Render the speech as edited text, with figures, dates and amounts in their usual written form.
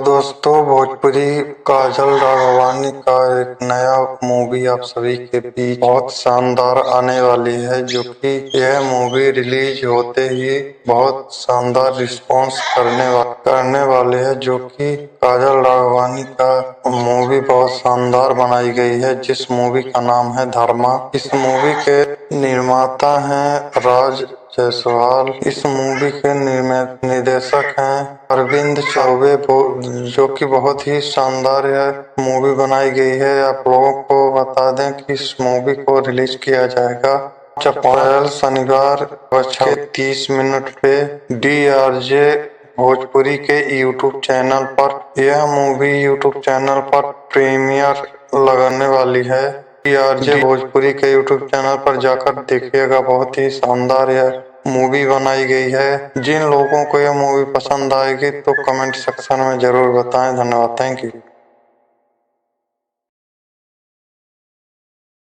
दोस्तों, भोजपुरी काजल राघवानी का एक नया मूवी आप सभी के बीच बहुत शानदार आने वाली है, जो कि यह मूवी रिलीज होते ही बहुत शानदार रिस्पांस करने वाले है। जो कि काजल राघवानी का मूवी बहुत शानदार बनाई गई है, जिस मूवी का नाम है धर्मा। इस मूवी के निर्माता हैं राज जायसवाल। इस मूवी के निर्देशक हैं अरविंद चौबे, जो कि बहुत ही शानदार यह मूवी बनाई गई है। आप लोगों को बता दें कि इस मूवी को रिलीज किया जाएगा 5 अप्रैल शनिवार 6:30 पे DRJ भोजपुरी के यूट्यूब चैनल पर। यह मूवी यूट्यूब चैनल पर प्रीमियर लगने वाली है। DRJ भोजपुरी के यूट्यूब चैनल पर जाकर देखिएगा, बहुत ही शानदार यह मूवी बनाई गई है। जिन लोगों को यह मूवी पसंद आएगी तो कमेंट सेक्शन में जरूर बताएं। धन्यवाद, थैंक यू।